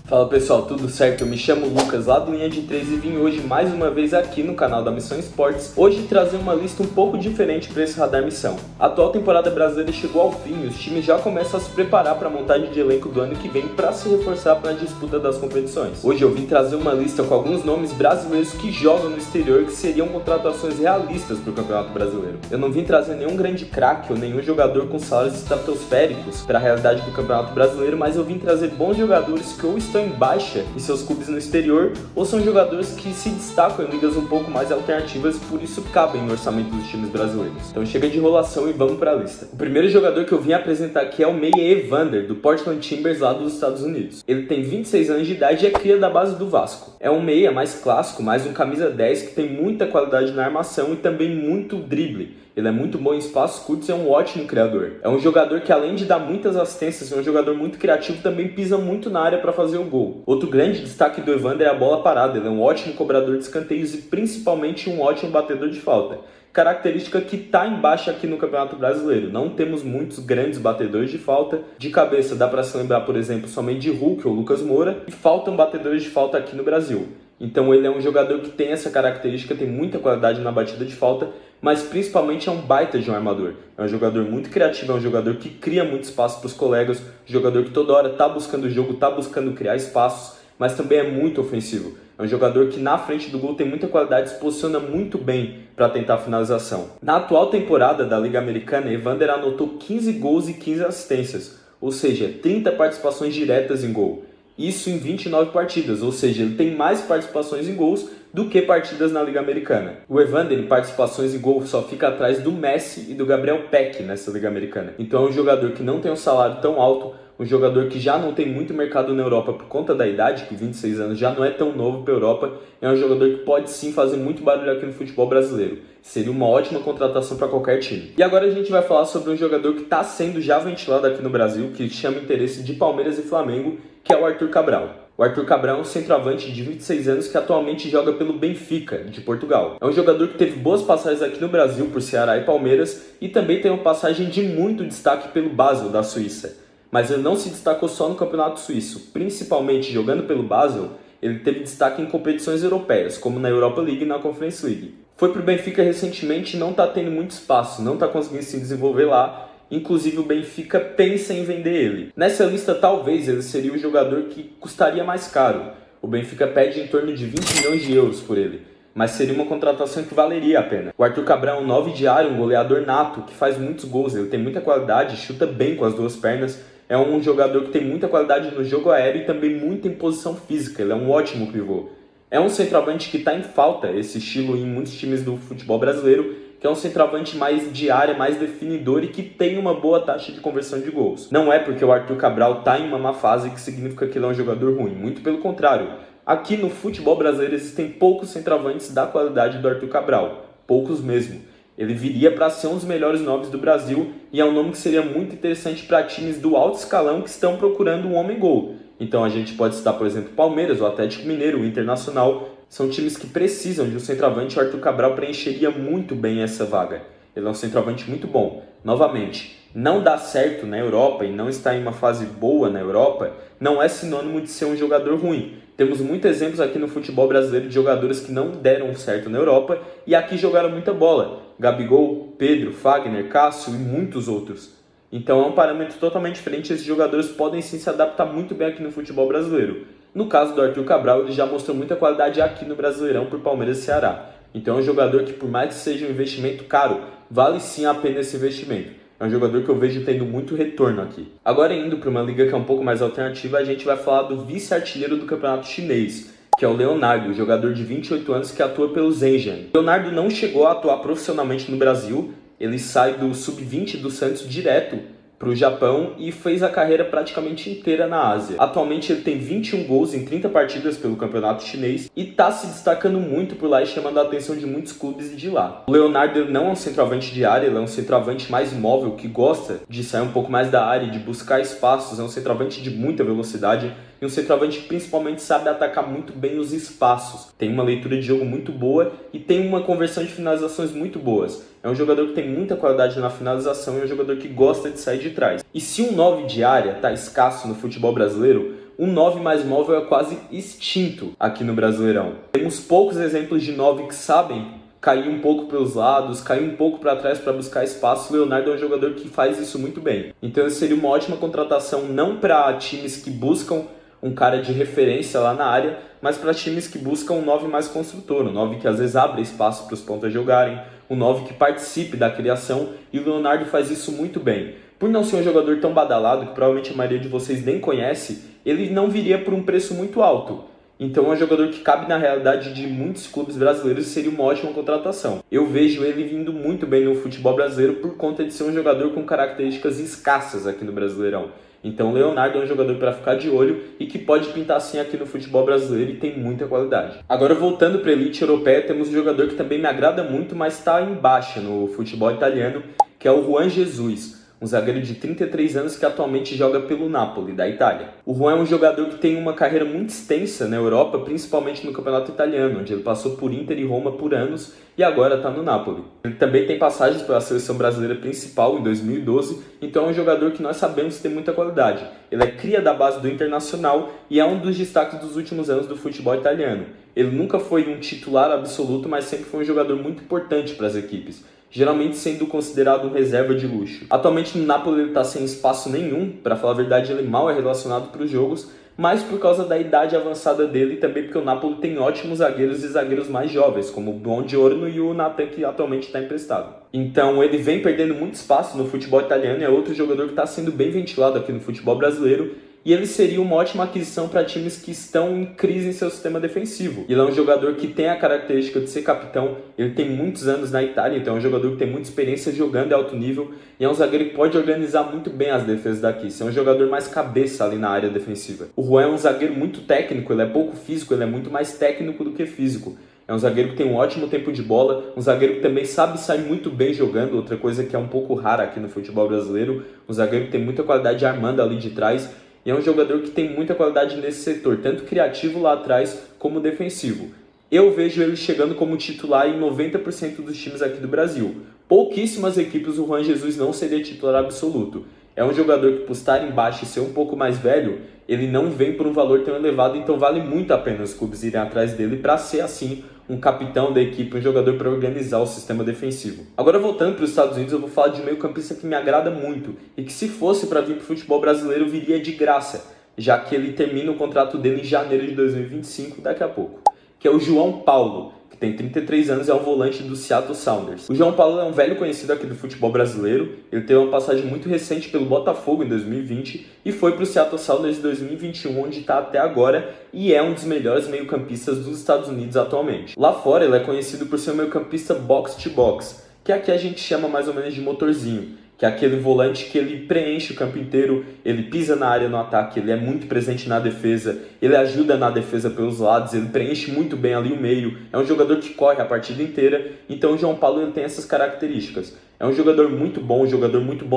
Fala pessoal, tudo certo? Eu me chamo Lucas lá do Linha de 3 e vim hoje mais uma vez aqui no canal da Missão Esportes, hoje trazer uma lista um pouco diferente para esse Radar Missão. A atual temporada brasileira chegou ao fim e os times já começam a se preparar para a montagem de elenco do ano que vem para se reforçar para a disputa das competições. Hoje eu vim trazer uma lista com alguns nomes brasileiros que jogam no exterior que seriam contratações realistas para o Campeonato Brasileiro. Eu não vim trazer nenhum grande craque ou nenhum jogador com salários estratosféricos para a realidade do Campeonato Brasileiro, mas eu vim trazer bons jogadores que ou estão em baixa em seus clubes no exterior, ou são jogadores que se destacam em ligas um pouco mais alternativas, por isso cabem no orçamento dos times brasileiros. Então chega de enrolação e vamos para a lista. O primeiro jogador que eu vim apresentar aqui é o meia Evander, do Portland Timbers lá dos Estados Unidos. Ele tem 26 anos de idade e é cria da base do Vasco. É um meia mais clássico, mais um camisa 10 que tem muita qualidade na armação e também muito drible. Ele é muito bom em espaços curtos e é um ótimo criador. É um jogador que, além de dar muitas assistências, é um jogador muito criativo, também pisa muito na área para fazer o gol. Outro grande destaque do Evander é a bola parada. Ele é um ótimo cobrador de escanteios e principalmente um ótimo batedor de falta. Característica que está em baixa aqui no Campeonato Brasileiro. Não temos muitos grandes batedores de falta. De cabeça dá para se lembrar, por exemplo, somente de Hulk ou Lucas Moura. E faltam batedores de falta aqui no Brasil. Então ele é um jogador que tem essa característica, tem muita qualidade na batida de falta, mas principalmente é um baita de um armador. É um jogador muito criativo, é um jogador que cria muito espaço para os colegas, um jogador que toda hora está buscando o jogo, está buscando criar espaços, mas também é muito ofensivo. É um jogador que na frente do gol tem muita qualidade, se posiciona muito bem para tentar a finalização. Na atual temporada da Liga Americana, Evander anotou 15 gols e 15 assistências, ou seja, 30 participações diretas em gol. Isso em 29 partidas, ou seja, ele tem mais participações em gols do que partidas na Liga Americana. O Evander em participações em gol só fica atrás do Messi e do Gabriel Peck nessa Liga Americana. Então é um jogador que não tem um salário tão alto, um jogador que já não tem muito mercado na Europa por conta da idade, que 26 anos já não é tão novo para a Europa, é um jogador que pode sim fazer muito barulho aqui no futebol brasileiro. Seria uma ótima contratação para qualquer time. E agora a gente vai falar sobre um jogador que está sendo já ventilado aqui no Brasil, que chama interesse de Palmeiras e Flamengo, que é o Arthur Cabral. O Arthur Cabral é um centroavante de 26 anos que atualmente joga pelo Benfica, de Portugal. É um jogador que teve boas passagens aqui no Brasil por Ceará e Palmeiras e também tem uma passagem de muito destaque pelo Basel, da Suíça. Mas ele não se destacou só no campeonato suíço, principalmente jogando pelo Basel, ele teve destaque em competições europeias, como na Europa League e na Conference League. Foi para o Benfica recentemente e não está tendo muito espaço, não está conseguindo se desenvolver lá, inclusive o Benfica pensa em vender ele. Nessa lista talvez ele seria o jogador que custaria mais caro, o Benfica pede em torno de 20 milhões de euros por ele, mas seria uma contratação que valeria a pena. O Arthur Cabral é um 9 de área, um goleador nato, que faz muitos gols, ele tem muita qualidade, chuta bem com as duas pernas, é um jogador que tem muita qualidade no jogo aéreo e também muita imposição física, ele é um ótimo pivô. É um centroavante que está em falta, esse estilo em muitos times do futebol brasileiro, que é um centroavante mais de área, mais definidor e que tem uma boa taxa de conversão de gols. Não é porque o Arthur Cabral está em uma má fase que significa que ele é um jogador ruim, muito pelo contrário. Aqui no futebol brasileiro existem poucos centroavantes da qualidade do Arthur Cabral, poucos mesmo. Ele viria para ser um dos melhores nomes do Brasil e é um nome que seria muito interessante para times do alto escalão que estão procurando um homem-gol. Então a gente pode citar, por exemplo, Palmeiras, o Atlético Mineiro, o Internacional. São times que precisam de um centroavante e o Arthur Cabral preencheria muito bem essa vaga. Ele é um centroavante muito bom. Novamente, não dá certo na Europa e não está em uma fase boa na Europa não é sinônimo de ser um jogador ruim. Temos muitos exemplos aqui no futebol brasileiro de jogadores que não deram certo na Europa e aqui jogaram muita bola. Gabigol, Pedro, Fagner, Cássio e muitos outros. Então é um parâmetro totalmente diferente. Esses jogadores podem sim se adaptar muito bem aqui no futebol brasileiro. No caso do Arthur Cabral, ele já mostrou muita qualidade aqui no Brasileirão por Palmeiras e Ceará. Então é um jogador que, por mais que seja um investimento caro, vale sim a pena esse investimento. É um jogador que eu vejo tendo muito retorno aqui. Agora indo para uma liga que é um pouco mais alternativa, a gente vai falar do vice-artilheiro do campeonato chinês, que é o Leonardo, jogador de 28 anos que atua pelo Zhejiang. Leonardo não chegou a atuar profissionalmente no Brasil, ele sai do sub-20 do Santos direto para o Japão e fez a carreira praticamente inteira na Ásia. Atualmente ele tem 21 gols em 30 partidas pelo campeonato chinês e está se destacando muito por lá e chamando a atenção de muitos clubes de lá. O Leonardo não é um centroavante de área, ele é um centroavante mais móvel que gosta de sair um pouco mais da área e de buscar espaços, é um centroavante de muita velocidade e um centroavante que principalmente sabe atacar muito bem os espaços. Tem uma leitura de jogo muito boa e tem uma conversão de finalizações muito boas. É um jogador que tem muita qualidade na finalização e é um jogador que gosta de sair de trás. E se um 9 de área está escasso no futebol brasileiro, um 9 mais móvel é quase extinto aqui no Brasileirão. Temos poucos exemplos de 9 que sabem cair um pouco pelos lados, cair um pouco para trás para buscar espaço. O Leonardo é um jogador que faz isso muito bem. Então ele seria uma ótima contratação não para times que buscam um cara de referência lá na área, mas para times que buscam um 9 mais construtor, um 9 que às vezes abre espaço para os pontas jogarem, um 9 que participe da criação, e o Leonardo faz isso muito bem. Por não ser um jogador tão badalado, que provavelmente a maioria de vocês nem conhece, ele não viria por um preço muito alto. Então é um jogador que cabe na realidade de muitos clubes brasileiros e seria uma ótima contratação. Eu vejo ele vindo muito bem no futebol brasileiro por conta de ser um jogador com características escassas aqui no Brasileirão. Então o Leonardo é um jogador para ficar de olho e que pode pintar sim aqui no futebol brasileiro e tem muita qualidade. Agora voltando para a elite europeia, temos um jogador que também me agrada muito, mas está em baixa no futebol italiano, que é o Juan Jesus. Um zagueiro de 33 anos que atualmente joga pelo Napoli, da Itália. O Juan é um jogador que tem uma carreira muito extensa na Europa, principalmente no campeonato italiano, onde ele passou por Inter e Roma por anos e agora está no Napoli. Ele também tem passagens pela seleção brasileira principal em 2012, então é um jogador que nós sabemos ter muita qualidade. Ele é cria da base do Internacional e é um dos destaques dos últimos anos do futebol italiano. Ele nunca foi um titular absoluto, mas sempre foi um jogador muito importante para as equipes, geralmente sendo considerado um reserva de luxo. Atualmente no Napoli ele está sem espaço nenhum, para falar a verdade ele mal é relacionado para os jogos, mas por causa da idade avançada dele e também porque o Napoli tem ótimos zagueiros e zagueiros mais jovens, como o Buongiorno e o Nathan, que atualmente está emprestado. Então ele vem perdendo muito espaço no futebol italiano e é outro jogador que está sendo bem ventilado aqui no futebol brasileiro, e ele seria uma ótima aquisição para times que estão em crise em seu sistema defensivo. Ele é um jogador que tem a característica de ser capitão, ele tem muitos anos na Itália, então é um jogador que tem muita experiência jogando em alto nível e é um zagueiro que pode organizar muito bem as defesas daqui, ser um jogador mais cabeça ali na área defensiva. O Juan é um zagueiro muito técnico, ele é pouco físico, ele é muito mais técnico do que físico. É um zagueiro que tem um ótimo tempo de bola, um zagueiro que também sabe sair muito bem jogando, outra coisa que é um pouco rara aqui no futebol brasileiro, um zagueiro que tem muita qualidade armando ali de trás. E é um jogador que tem muita qualidade nesse setor, tanto criativo lá atrás como defensivo. Eu vejo ele chegando como titular em 90% dos times aqui do Brasil. Pouquíssimas equipes o Juan Jesus não seria titular absoluto. É um jogador que, por estar embaixo e ser um pouco mais velho, ele não vem por um valor tão elevado, então vale muito a pena os clubes irem atrás dele para ser assim um capitão da equipe, um jogador para organizar o sistema defensivo. Agora voltando para os Estados Unidos, eu vou falar de um meio-campista que me agrada muito e que se fosse para vir para o futebol brasileiro viria de graça, já que ele termina o contrato dele em janeiro de 2025, daqui a pouco, que é o João Paulo, que tem 33 anos e é um volante do Seattle Sounders. O João Paulo é um velho conhecido aqui do futebol brasileiro, ele teve uma passagem muito recente pelo Botafogo em 2020 e foi para o Seattle Sounders em 2021, onde está até agora, e é um dos melhores meio-campistas dos Estados Unidos atualmente. Lá fora ele é conhecido por ser um meio-campista box-to-box, que aqui a gente chama mais ou menos de motorzinho, que é aquele volante que ele preenche o campo inteiro, ele pisa na área no ataque, ele é muito presente na defesa, ele ajuda na defesa pelos lados, ele preenche muito bem ali o meio, é um jogador que corre a partida inteira, então o João Paulo ele tem essas características. É um jogador muito bom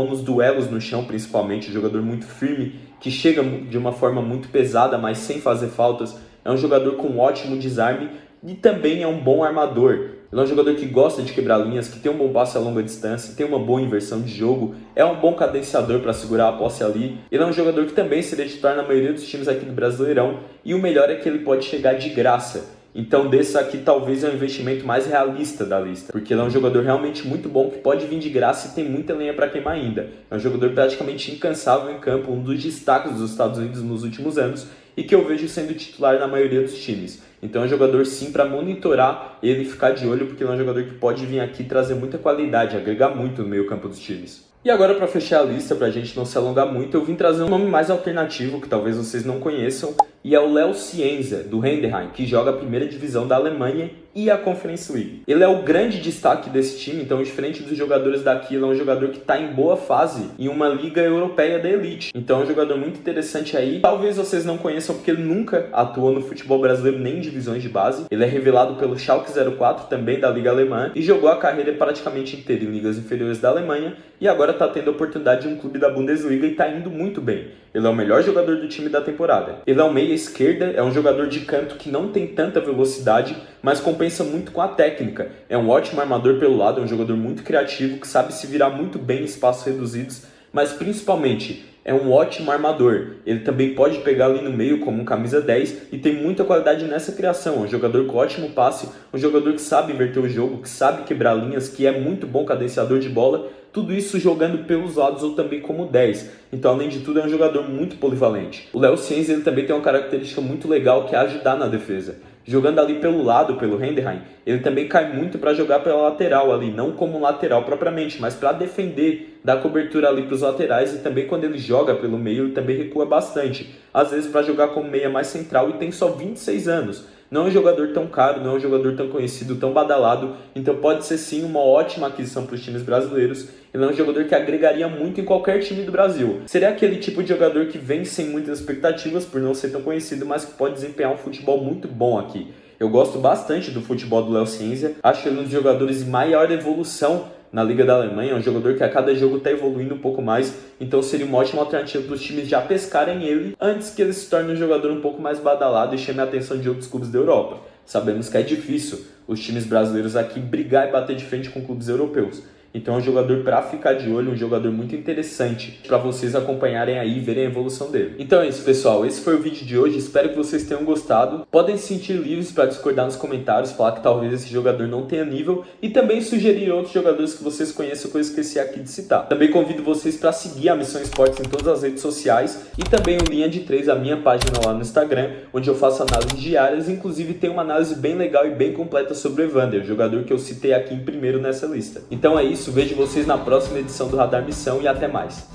nos duelos no chão principalmente, um jogador muito firme, que chega de uma forma muito pesada, mas sem fazer faltas, é um jogador com ótimo desarme e também é um bom armador. Ele é um jogador que gosta de quebrar linhas, que tem um bom passe a longa distância, tem uma boa inversão de jogo, é um bom cadenciador para segurar a posse ali. Ele é um jogador que também seria titular na maioria dos times aqui do Brasileirão e o melhor é que ele pode chegar de graça. Então desse aqui talvez é o investimento mais realista da lista, porque ele é um jogador realmente muito bom que pode vir de graça e tem muita lenha para queimar ainda. É um jogador praticamente incansável em campo, um dos destaques dos Estados Unidos nos últimos anos e que eu vejo sendo titular na maioria dos times. Então é um jogador sim para monitorar ele e ficar de olho, porque ele é um jogador que pode vir aqui trazer muita qualidade, agregar muito no meio campo dos times. E agora, para fechar a lista, para a gente não se alongar muito, eu vim trazer um nome mais alternativo, que talvez vocês não conheçam, e é o Léo Cienza, do Heidenheim, que joga a primeira divisão da Alemanha e a Conference League. Ele é o grande destaque desse time, então diferente dos jogadores daqui, ele é um jogador que está em boa fase em uma liga europeia da elite. Então é um jogador muito interessante aí. Talvez vocês não conheçam porque ele nunca atuou no futebol brasileiro nem em divisões de base. Ele é revelado pelo Schalke 04, também da liga alemã, e jogou a carreira praticamente inteira em ligas inferiores da Alemanha e agora está tendo a oportunidade de um clube da Bundesliga e está indo muito bem. Ele é o melhor jogador do time da temporada. Ele é um meia esquerda, é um jogador de canto que não tem tanta velocidade, mas compensa muito com a técnica. É um ótimo armador pelo lado, é um jogador muito criativo, que sabe se virar muito bem em espaços reduzidos, mas principalmente é um ótimo armador. Ele também pode pegar ali no meio como um camisa 10 e tem muita qualidade nessa criação. É um jogador com ótimo passe, um jogador que sabe inverter o jogo, que sabe quebrar linhas, que é muito bom cadenciador de bola. Tudo isso jogando pelos lados ou também como 10. Então, além de tudo, é um jogador muito polivalente. O Léo Ciência ele também tem uma característica muito legal que é ajudar na defesa. Jogando ali pelo lado, pelo Heidenheim, ele também cai muito para jogar pela lateral ali, não como lateral propriamente, mas para defender, dar cobertura ali para os laterais, e também quando ele joga pelo meio, ele também recua bastante. Às vezes para jogar como meia mais central e tem só 26 anos. Não é um jogador tão caro, não é um jogador tão conhecido, tão badalado, então pode ser sim uma ótima aquisição para os times brasileiros. Ele é um jogador que agregaria muito em qualquer time do Brasil. Seria aquele tipo de jogador que vem sem muitas expectativas por não ser tão conhecido, mas que pode desempenhar um futebol muito bom aqui. Eu gosto bastante do futebol do Léo Ciência, acho ele um dos jogadores de maior evolução na Liga da Alemanha, é um jogador que a cada jogo está evoluindo um pouco mais, então seria uma ótima alternativa para os times já pescarem ele antes que ele se torne um jogador um pouco mais badalado e chame a atenção de outros clubes da Europa. Sabemos que é difícil os times brasileiros aqui brigar e bater de frente com clubes europeus. Então é um jogador para ficar de olho, um jogador muito interessante para vocês acompanharem aí e verem a evolução dele. Então é isso, pessoal. Esse foi o vídeo de hoje. Espero que vocês tenham gostado. Podem se sentir livres para discordar nos comentários, falar que talvez esse jogador não tenha nível e também sugerir outros jogadores que vocês conheçam que eu esqueci aqui de citar. Também convido vocês para seguir a Missão Esportes em todas as redes sociais e também o Linha de 3, a minha página lá no Instagram, onde eu faço análises diárias. Inclusive tem uma análise bem legal e bem completa sobre o Evander, o jogador que eu citei aqui em primeiro nessa lista. Então é isso. Vejo vocês na próxima edição do Radar Missão e até mais.